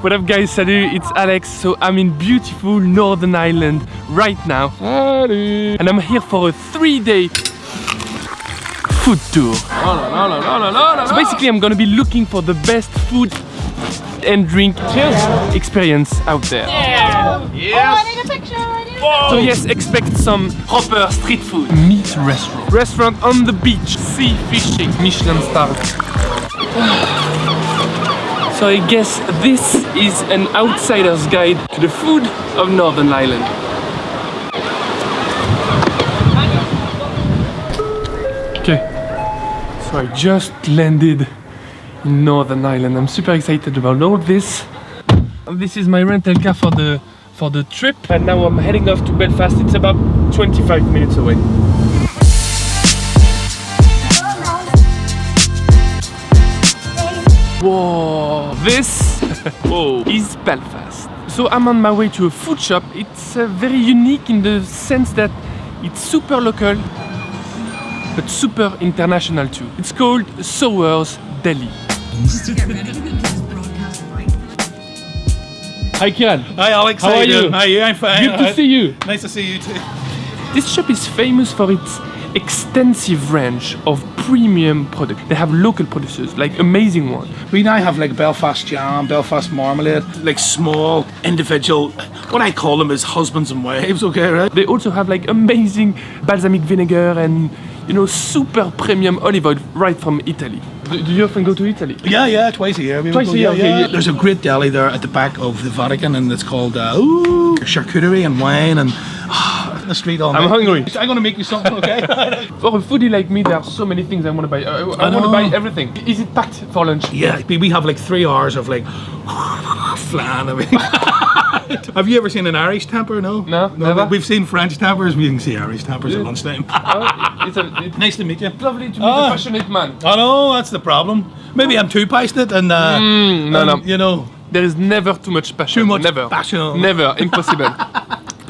What up guys, salut, it's Alex. So I'm in beautiful Northern Ireland right now. Salut. And I'm here for a 3-day food tour. So basically I'm gonna be looking for the best food and drink experience out there. Yeah. Yes. Oh, I need a picture. So yes, expect some proper street food. Meat restaurant. Restaurant on the beach. Sea fishing. Michelin stars. So I guess this is an outsider's guide to the food of Northern Ireland. Okay, so I just landed in Northern Ireland. I'm super excited about all this. This is my rental car for the trip, and now I'm heading off to Belfast. It's about 25 minutes away. Whoa, this is Belfast. So I'm on my way to a food shop. It's very unique in the sense that it's super local, but super international too. It's called Sower's Deli. Hi Kieran. Hi Alex, how are you? Hi, I'm fine. Good to see you. Nice to see you too. This shop is famous for its extensive range of premium products. They have local producers, like amazing ones. We now have like Belfast jam, Belfast marmalade, like small individual, what I call them is husbands and wives, okay, right? They also have like amazing balsamic vinegar and, you know, super premium olive oil right from Italy. Do you often go to Italy? Yeah, twice a year. Twice a year, okay. Yeah. There's a great deli there at the back of the Vatican, and it's called charcuterie and wine and the street all night. I'm hungry. I'm gonna make you something, okay? For a foodie like me, there are so many things I want to buy. I want to buy everything. Is it packed for lunch? Yeah, we have like 3 hours of like flan. I mean. Have you ever seen an Irish temper? No, never. We've seen French tempers. We can see Irish tempers at lunchtime. It's Nice to meet you. lovely to meet a passionate man. Oh no, that's the problem. Maybe I'm too passionate, and no. you know, There is never too much passion. too much Never. passion. Never. Impossible.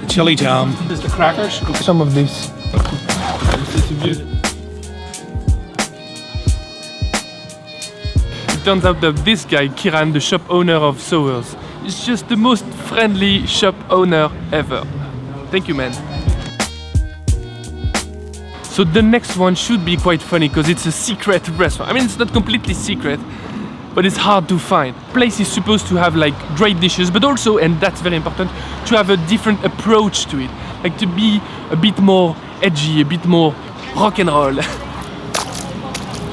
Chili jam. There's the crackers. Some of this. It turns out that this guy, Kieran, the shop owner of Sower's, is just the most friendly shop owner ever. Thank you, man. So the next one should be quite funny because it's a secret restaurant. I mean, it's not completely secret, but it's hard to find. Place is supposed to have like great dishes, but also, and that's very important, to have a different approach to it. Like to be a bit more edgy, a bit more rock and roll.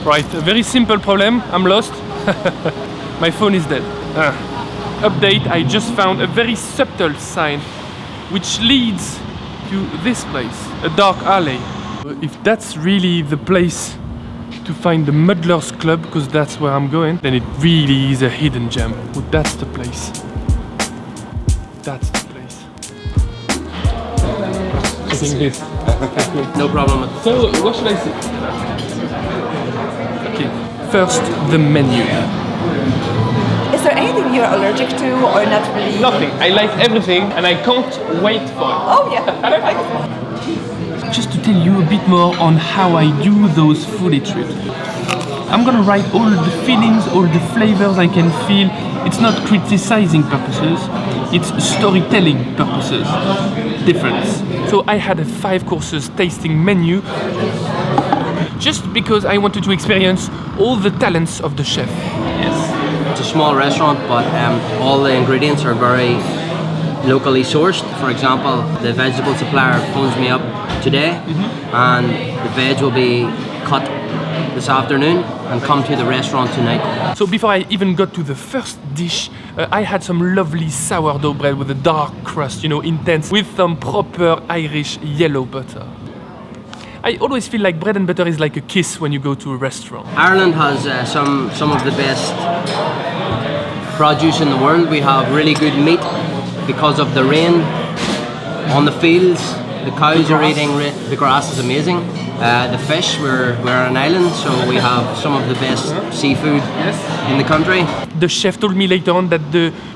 Right, a very simple problem, I'm lost. My phone is dead. Update, I just found a very subtle sign which leads to this place, a dark alley. If that's really the place to find the Muddlers Club, because that's where I'm going, then it really is a hidden gem. Oh, that's the place. That's the place. I think this. No problem. So, what should I say? Okay, first the menu. Is there anything you're allergic to or not really? Nothing. I like everything and I can't wait for it. Oh yeah, perfect. Just to tell you a bit more on how I do those foodie trips. I'm gonna write all the feelings, all the flavors I can feel. It's not criticizing purposes, it's storytelling purposes. Difference. So I had a 5 courses tasting menu just because I wanted to experience all the talents of the chef. Yes. It's a small restaurant, but all the ingredients are very locally sourced. For example, the vegetable supplier phones me up today, and the veg will be cut this afternoon and come to the restaurant tonight. So before I even got to the first dish, I had some lovely sourdough bread with a dark crust, you know, intense, with some proper Irish yellow butter. I always feel like bread and butter is like a kiss when you go to a restaurant. Ireland has some of the best produce in the world. We have really good meat because of the rain on the fields. The cows are eating, the grass is amazing. The fish, we're an island, so we have some of the best seafood in the country. The chef told me later on that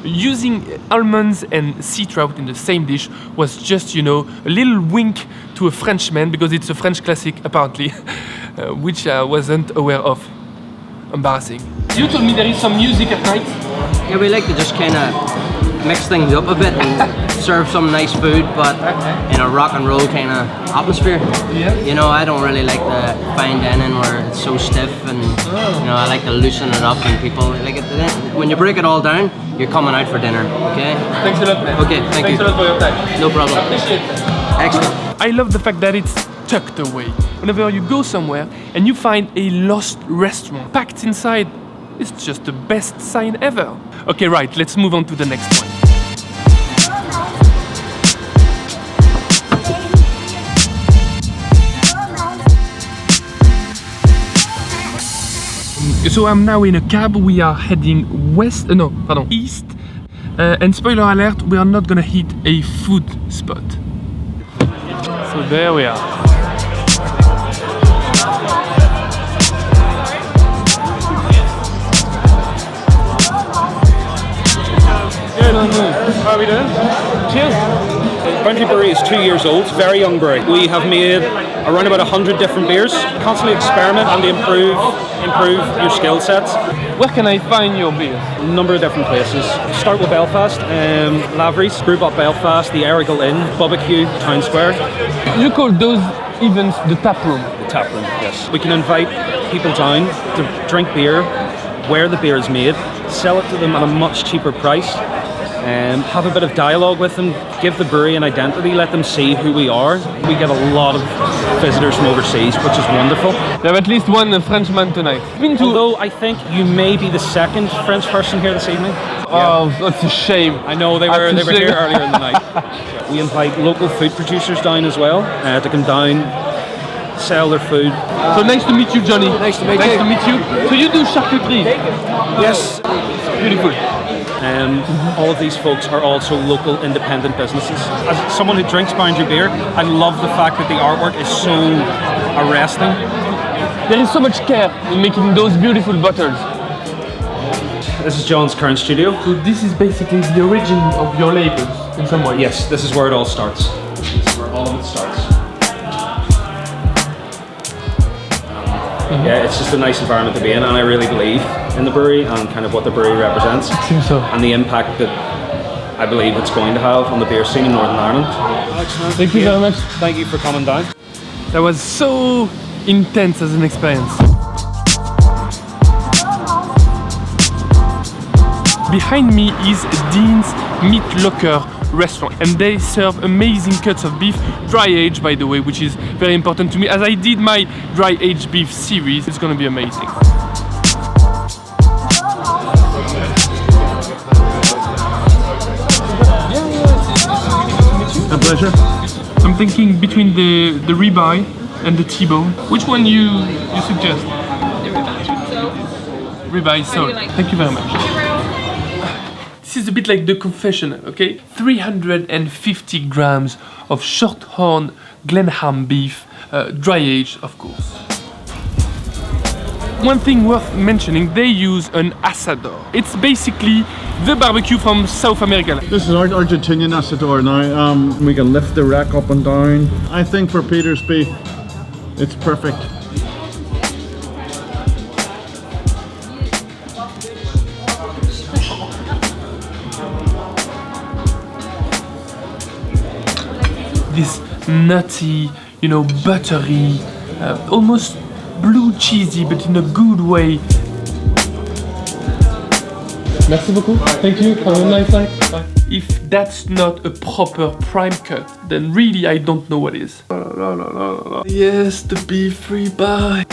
using almonds and sea trout in the same dish was just, you know, a little wink to a Frenchman, because it's a French classic apparently, which I wasn't aware of. Embarrassing. You told me there is some music at night. Yeah, we like to just kind of mix things up a bit and serve some nice food, but in a rock and roll kind of atmosphere. Yeah. You know, I don't really like the fine dining where it's so stiff, and you know, I like to loosen it up, and people like it. When you break it all down, you're coming out for dinner. Okay. Thanks a lot, man. Okay, thank you. Thanks a lot for your time. No problem. Appreciate it. Excellent. I love the fact that it's tucked away. Whenever you go somewhere and you find a lost restaurant packed inside, it's just the best sign ever. Okay, right, let's move on to the next one. So I'm now in a cab, we are heading east. And spoiler alert, we are not gonna hit a food spot. So there we are. How are we doing? Cheers. Boundary Brewery is 2 years old, very young brewery. We have made around about 100 different beers, constantly experiment and improve your skill sets. Where can I find your beer? A number of different places. Start with Belfast, Lavery's, Brewbot Belfast, the Errigal Inn, Babushka, Town Square. You call those events the Taproom? The Taproom, yes. We can invite people down to drink beer, where the beer is made, sell it to them at a much cheaper price, have a bit of dialogue with them, give the brewery an identity, let them see who we are. We get a lot of visitors from overseas, which is wonderful. There are at least one Frenchman tonight. Although I think you may be the second French person here this evening. Oh, that's a shame. I know they were here earlier in the night. We invite local food producers down as well to come down, sell their food. So nice to meet you, Johnny. Nice to meet you. Nice to meet you. So you do charcuterie? Yes. Beautiful. All of these folks are also local independent businesses. As someone who drinks Boundary beer, I love the fact that the artwork is so arresting. There is so much care in making those beautiful bottles. This is John's current studio. So this is basically the origin of your labels in some way. Yes, this is where it all starts. This is where all of it starts. Yeah, it's just a nice environment to be in, and I really believe in the brewery and kind of what the brewery represents. I think so. And the impact that I believe it's going to have on the beer scene in Northern Ireland. Thank you very much. Thank you for coming down. That was so intense as an experience. Behind me is Deane's Meatlocker restaurant, and they serve amazing cuts of beef, dry aged by the way, which is very important to me. As I did my dry aged beef series, it's gonna be amazing. A pleasure. I'm thinking between the ribeye and the T-bone. Which one you suggest? Ribeye sole. Thank you very much. This is a bit like the confessional, okay? 350 grams of short-horn Glenham beef, dry aged, of course. One thing worth mentioning, they use an asador. It's basically the barbecue from South America. This is Argentinian asador now. We can lift the rack up and down. I think for Peter's beef, it's perfect. This nutty, you know, buttery, almost blue cheesy, but in a good way. Merci beaucoup. Thank you. Have a nice night. Bye. If that's not a proper prime cut, then really I don't know what is. Yes, the beef ribeye.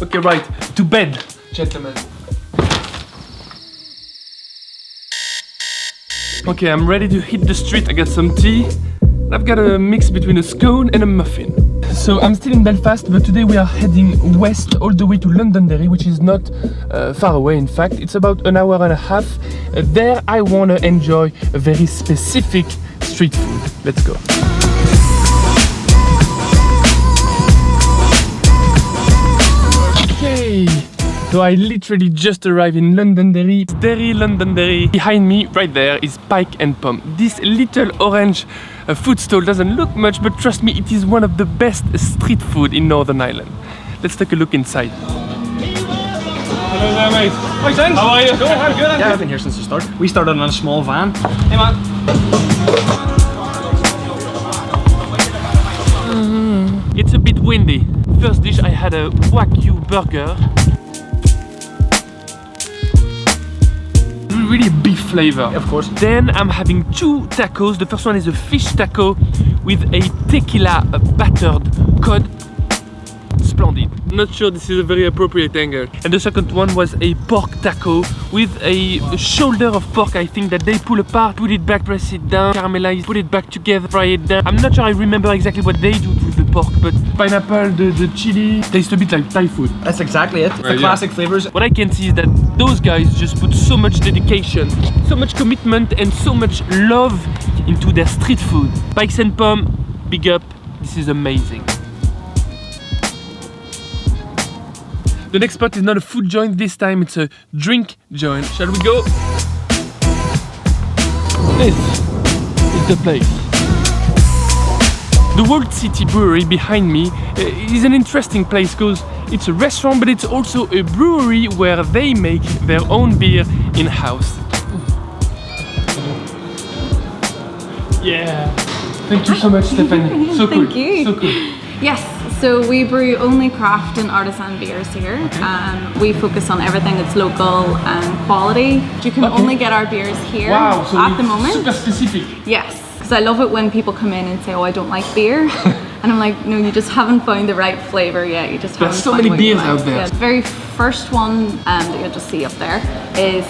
Okay, right. To bed, gentlemen. Okay, I'm ready to hit the street. I got some tea. I've got a mix between a scone and a muffin. So I'm still in Belfast, but today we are heading west all the way to Londonderry, which is not far away in fact. It's about an hour and a half. There I want to enjoy a very specific street food. Let's go. Okay. So I literally just arrived in Londonderry, Derry-Londonderry. Behind me, right there, is Pyke N Pommes. This little orange food stall doesn't look much, but trust me, it is one of the best street food in Northern Ireland. Let's take a look inside. Hello there, mate. Hi, thanks. How are you? Good, I'm good. Yeah, I've been here since the start. We started on a small van. Hey, man. It's a bit windy. First dish I had a Wagyu burger. Really beef flavor. Of course. Then I'm having 2 tacos. The first one is a fish taco with a tequila battered cod. Splendid. Not sure this is a very appropriate angle. And the second one was a pork taco with a shoulder of pork, I think, that they pull apart, put it back, press it down, caramelize, put it back together, fry it down. I'm not sure I remember exactly what they do to the pork, but pineapple, the chili, tastes a bit like Thai food. That's exactly it. It's the classic flavors. What I can see is that those guys just put so much dedication, so much commitment and so much love into their street food. Pyke N Pommes, big up, this is amazing. The next spot is not a food joint, this time it's a drink joint. Shall we go? This is the place. The World City Brewery behind me is an interesting place because it's a restaurant, but it's also a brewery where they make their own beer in-house. Yeah. Thank you so much, Stephanie. So cool. Thank you. So cool. Yes, so we brew only craft and artisan beers here. We focus on everything that's local and quality. You can only get our beers here Wow, so at the moment. Super specific. Yes, because I love it when people come in and say, oh, I don't like beer. And I'm like, no, you just haven't found the right flavor yet. You just There's haven't so found many what you beers like. out there. Yeah, the very first one that you'll just see up there is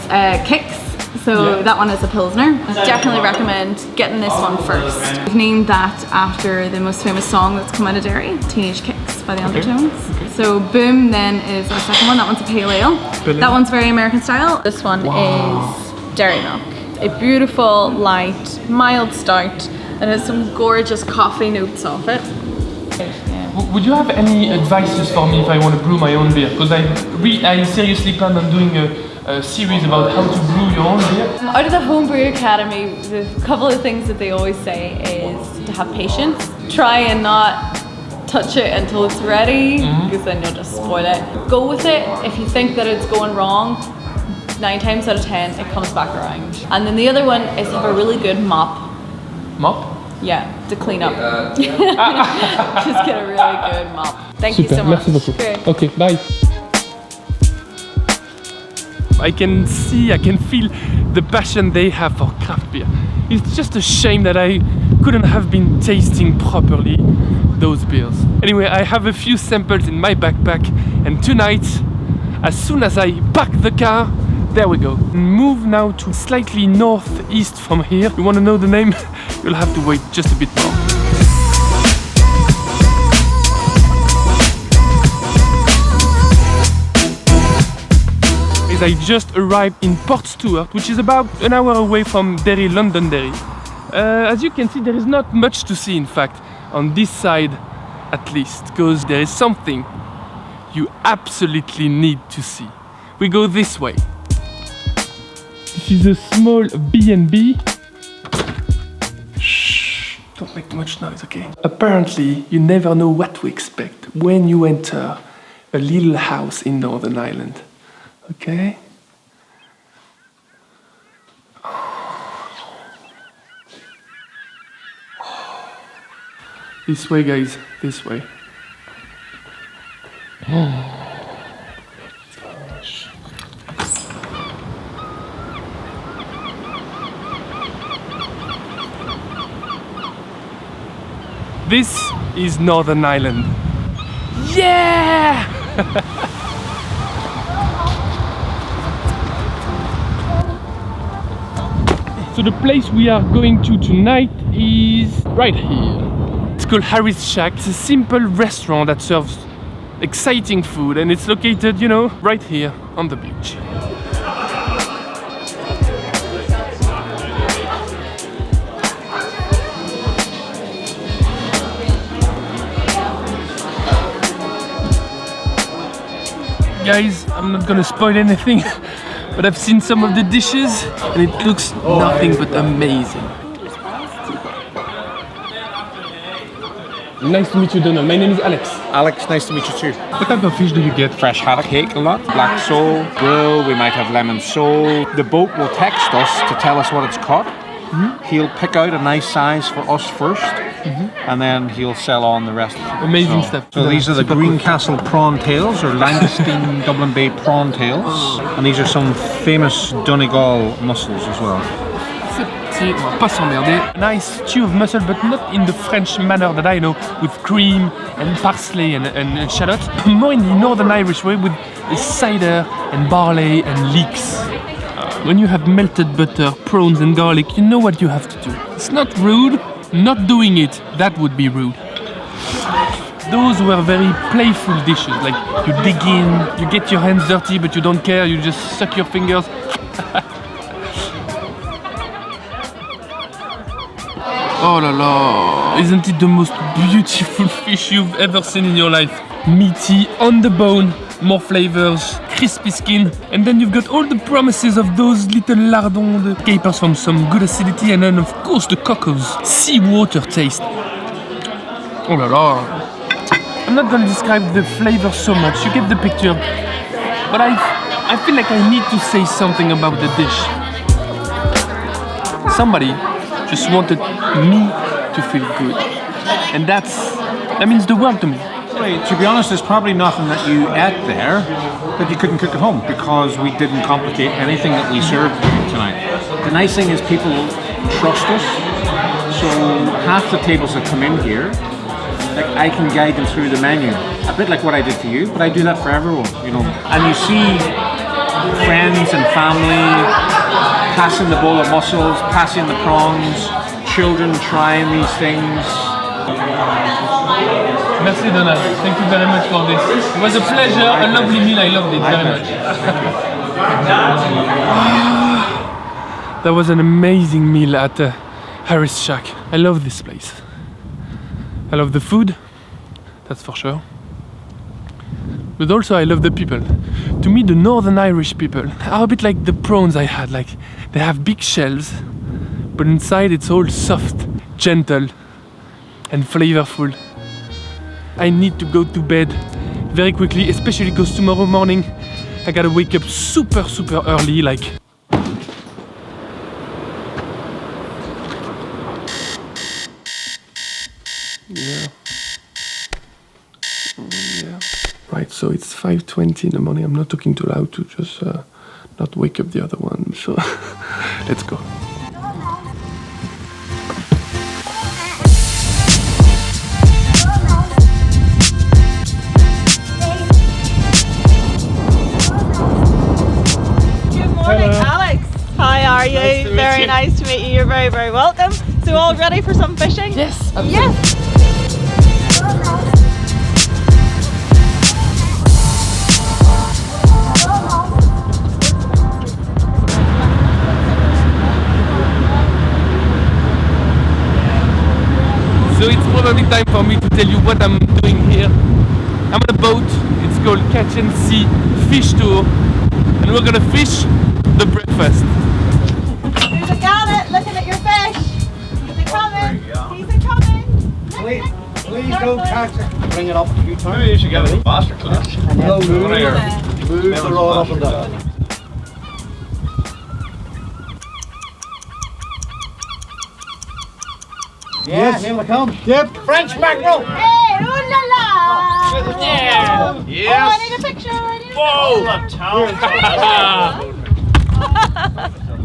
Kicks. So that one is a Pilsner. Definitely recommend getting this one first. We've named that after the most famous song that's come out of Derry, Teenage Kicks by the Undertones. So Boom then is our second one. That one's a pale ale. That one's very American style. This one is Dairy Milk. A beautiful, light, mild stout that has some gorgeous coffee notes off it. Would you have any advices for me if I want to brew my own beer? Because I seriously plan on doing a series about how to brew your own beer. Out of the Homebrew Academy, the couple of things that they always say is to have patience. Try and not touch it until it's ready, because then you'll just spoil it. Go with it. If you think that it's going wrong, 9 times out of 10 it comes back around. And then the other one is have a really good mop. Mop? Yeah, to clean up. Just get a really good mop. Thank you so much. Merci beaucoup. Great. Okay, bye. I can see, I can feel the passion they have for craft beer. It's just a shame that I couldn't have been tasting properly those beers. Anyway, I have a few samples in my backpack, and tonight, as soon as I park the car, there we go. Move now to slightly northeast from here. You want to know the name? You'll have to wait just a bit more. I just arrived in Portstewart, which is about an hour away from Derry-Londonderry. As you can see, there is not much to see, in fact, on this side at least, because there is something you absolutely need to see. We go this way. This is a small B&B. Shh, don't make too much noise, okay? Apparently, you never know what to expect when you enter a little house in Northern Ireland. Okay. This way, guys, this way. Gosh. This is Northern Ireland. Yeah! So the place we are going to tonight is right here. It's called Harry's Shack. It's a simple restaurant that serves exciting food, and it's located, you know, right here on the beach. Guys, I'm not gonna spoil anything, but I've seen some of the dishes and it looks nothing but amazing. Nice to meet you, Donald. My name is Alex. Alex, nice to meet you too. What type of fish do you get? Fresh haddock cake a lot, black sole, grill, we might have lemon sole. The boat will text us to tell us what it's caught. He'll pick out a nice size for us first, and then he'll sell on the rest. Amazing stuff. So these are the Super Greencastle prawn tails, or Langstein Dublin Bay prawn tails. And these are some famous Donegal mussels as well. On va pas s'emmerder. Nice stew of mussel, but not in the French manner that I know, with cream and parsley and shallot. More in the Northern Irish way, with cider and barley and leeks. When you have melted butter, prawns and garlic, you know what you have to do. It's not rude. Not doing it, that would be rude. Those were very playful dishes, like you dig in, you get your hands dirty, but you don't care, you just suck your fingers. Oh la la! Isn't it the most beautiful fish you've ever seen in your life? Meaty, on the bone, more flavors, crispy skin, and then you've got all the promises of those little lardons, the capers from some good acidity, and then of course the cockles, seawater taste. Oh la la! I'm not gonna describe the flavor so much, you get the picture, but I feel like I need to say something about the dish. Somebody just wanted me to feel good, and that means the world to me. To be honest, there's probably nothing that you ate there that you couldn't cook at home, because we didn't complicate anything that we served tonight. The nice thing is people trust us, so half the tables that come in here, like, I can guide them through the menu, a bit like what I did for you, but I do that for everyone, you know. And you see friends and family passing the bowl of mussels, passing the prawns, children trying these things. Merci Donald, thank you very much for this. It was a pleasure, a lovely meal, I loved it very much. That was an amazing meal at Harris Shack. I love this place. I love the food, that's for sure. But also I love the people. To me, the Northern Irish people are a bit like the prawns I had. Like, they have big shells, but inside it's all soft, gentle, and flavorful. I need to go to bed very quickly, especially because tomorrow morning I gotta wake up super early, like. Yeah. Right, so it's 5:20 in the morning. I'm not talking too loud to just not wake up the other one. So let's go. Morning, Alex. How are you? Very nice to meet you. You're very, very welcome. So, all ready for some fishing? Yes, absolutely. Yes. So it's probably time for me to tell you what I'm doing here. I'm on a boat. It's called Catch and Sea Fish Tour, and we're gonna fish the breakfast. There's a gannet looking at your fish. He's a coming. He's a coming. Please don't catch it. Bring it up a few times. Maybe you should get a master class. No, move the rod up and down. Yes, here we come. Yep. French mackerel. Hey, ooh la la. Yeah. Yes. Oh, I need a picture. I need a Whoa.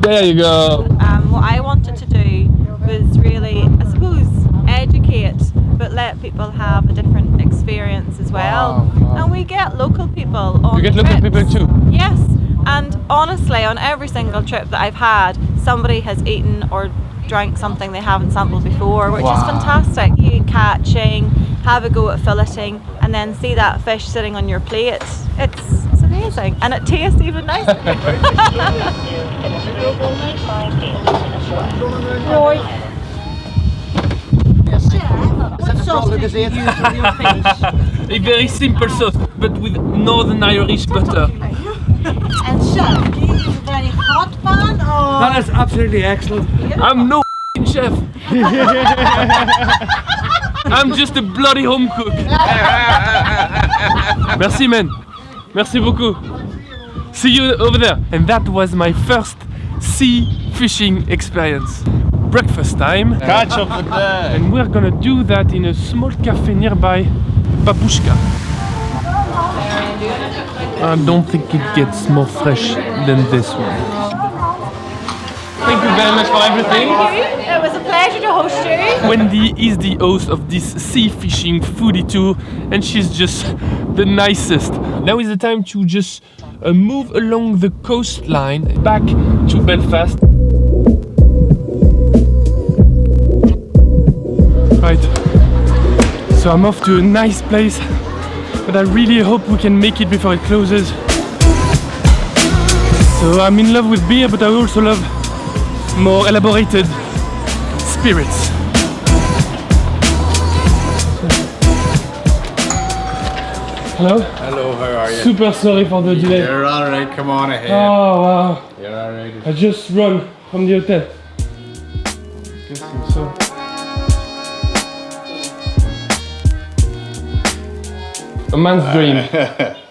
There you go. What I wanted to do was really, I suppose, educate, but let people have a different experience as well. And we get local people on You get local trips. people too? Yes, and honestly, on every single trip that I've had, somebody has eaten or drank something they haven't sampled before, which is fantastic. You catching, have a go at filleting, and then see that fish sitting on your plate. It's amazing, and it tastes even nicer. Roy. A very simple sauce, but with Northern Irish butter. And chef, do you use a very hot pan or? That is absolutely excellent. I'm no chef. I'm just a bloody home cook. Merci, man. Merci beaucoup. See you over there. And that was my first sea fishing experience. Breakfast time. Catch up the day. And we're gonna do that in a small cafe nearby, Babushka. I don't think it gets more fresh than this one. Thank you very much for everything. Thank you. It was a pleasure to host you. Wendy is the host of this sea fishing foodie tour, and she's just the nicest. Now is the time to just move along the coastline back to Belfast. Right, so I'm off to a nice place, but I really hope we can make it before it closes. So I'm in love with beer, but I also love more elaborated spirits. Hello? Hello, how are you? Super sorry for the delay. You're alright, come on ahead. Oh wow. You're alright. I just run from the hotel. So. A man's dream.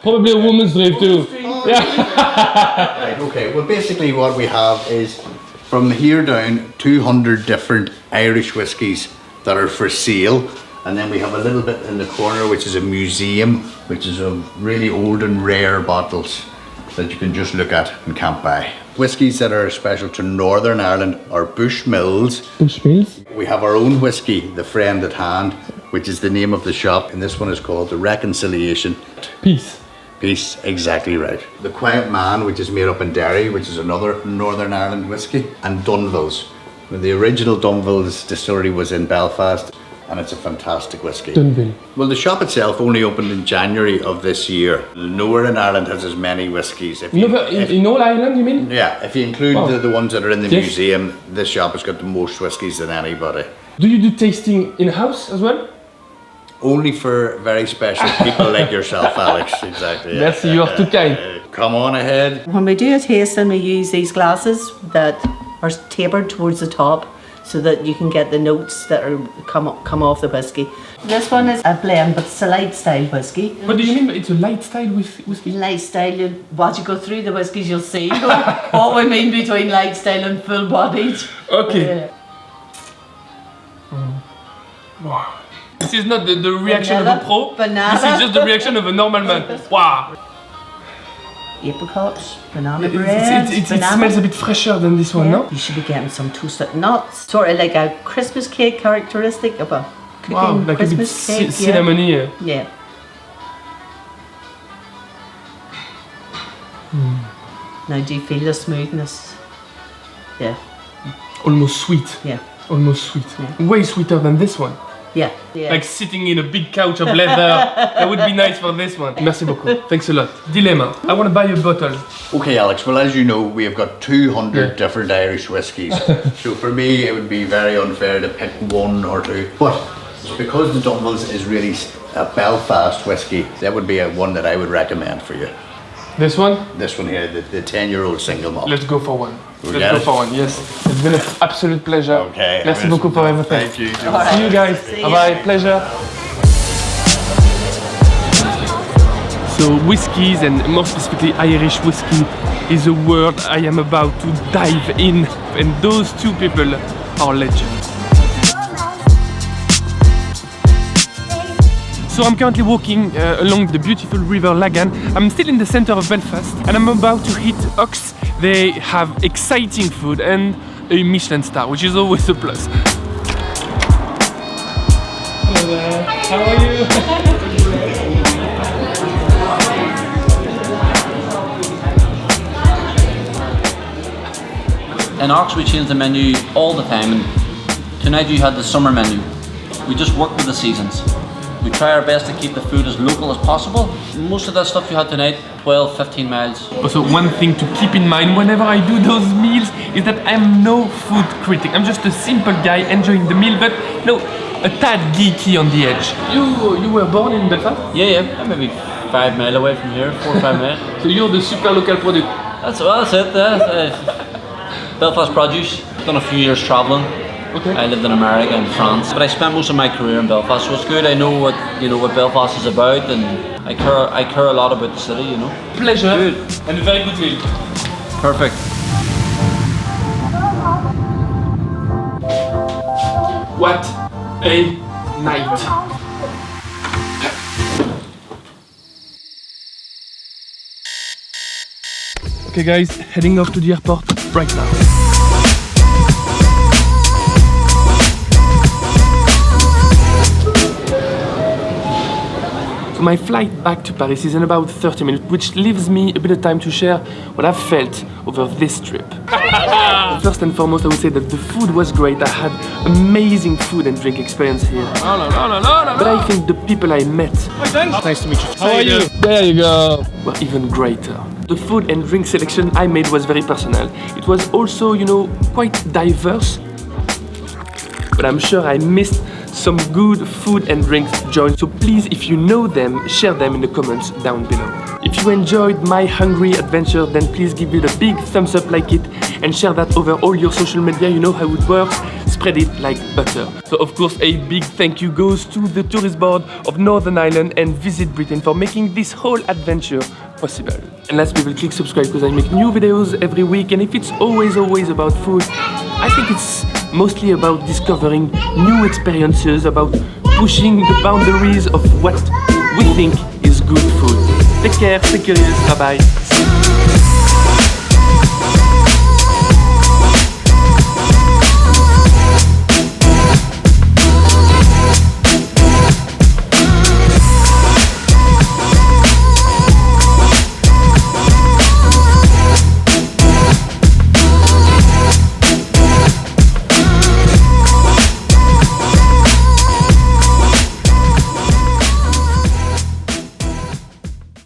Probably a woman's dream too. Yeah. Right, okay, well basically what we have is from here down 200 different Irish whiskies that are for sale, and then we have a little bit in the corner which is a museum, which is of really old and rare bottles that you can just look at and can't buy. Whiskies that are special to Northern Ireland are Bushmills. Bushmills? We have our own whiskey, the Friend at Hand, which is the name of the shop, and this one is called the Reconciliation. Peace. Peace, exactly right. The Quiet Man, which is made up in Derry, which is another Northern Ireland whiskey, and Dunville's. The original Dunville's distillery was in Belfast, and it's a fantastic whiskey. Dunville. Well, the shop itself only opened in January of this year. Nowhere in Ireland has as many whiskies. In all Ireland, you mean? Yeah, if you include Wow. the ones that are in the Yes. museum, this shop has got the most whiskies than anybody. Do you do tasting in-house as well? Only for very special people like yourself, Alex. Exactly. Yeah. Merci, you are too kind. Come on ahead. When we do a tasting, we use these glasses that are tapered towards the top so that you can get the notes that are come off the whiskey. This one is a blend, but it's a light style whiskey. What do you mean by it's a light style whiskey? Light style, once you go through the whiskies, you'll see what we mean between light style and full bodied. Okay. Wow. This is not the reaction of a pro. Banana. This is just the reaction of a normal man. Wow. Apricots, banana bread. It smells a bit fresher than this one, no? You should be getting some toasted nuts. Sort of like a Christmas cake characteristic of a cooking Wow, like Christmas a bit cake. cinnamony. Yeah. Now do you feel the smoothness? Yeah. Almost sweet. Yeah. Almost sweet. Yeah. Way sweeter than this one. Yeah. Yeah. Like sitting in a big couch of leather. That would be nice for this one. Merci beaucoup. Thanks a lot. Dilemma. I want to buy a bottle. Okay, Alex. Well, as you know, we have got 200 different Irish whiskies. So for me, it would be very unfair to pick one or two. But because the Dunville's is really a Belfast whiskey, that would be one that I would recommend for you. This one? This one here, the 10-year-old single malt. Let's go for one. We Let's got go it? for one, yes. It's been an absolute pleasure. Okay. Merci beaucoup for everything. Thank you. See you guys. Bye-bye. Pleasure. So whiskies, and more specifically Irish whiskey, is a word I am about to dive in, and those two people are legends. So I'm currently walking along the beautiful river Lagan. I'm still in the center of Belfast, and I'm about to hit Ox. They have exciting food and a Michelin star, which is always a plus. Hello there, how are you? In Ox we change the menu all the time, and tonight you had the summer menu. We just work with the seasons. We try our best to keep the food as local as possible. Most of that stuff you had tonight, 12, 15 miles. Also, one thing to keep in mind whenever I do those meals is that I'm no food critic. I'm just a simple guy enjoying the meal, but no, a tad geeky on the edge. You were born in Belfast? Yeah, maybe 5 miles away from here, 4 or 5 miles. So you're the super local product? That's it. Belfast produce. Done a few years travelling. Okay. I lived in America and France, but I spent most of my career in Belfast, so it's good. I know what Belfast is about, and I care a lot about the city. Pleasure. Good. And a very good meal. Perfect. What a night. Okay guys, heading off to the airport right now. So my flight back to Paris is in about 30 minutes, which leaves me a bit of time to share what I've felt over this trip. First and foremost, I would say that the food was great. I had amazing food and drink experience here. But I think the people I met, Nice to meet you. how are you? There you go. Were even greater. The food and drink selection I made was very personal. It was also, quite diverse. But I'm sure I missed some good food and drinks joints. So please, if you know them, share them in the comments down below. If you enjoyed my hungry adventure, then please give it a big thumbs up, like it, and share that over all your social media. You know how it works. Spread it like butter. So of course, a big thank you goes to the tourist board of Northern Ireland and Visit Britain for making this whole adventure possible. And last, people click subscribe because I make new videos every week, and if it's always about food, I think it's mostly about discovering new experiences, about pushing the boundaries of what we think is good food. Take care, stay curious, bye bye.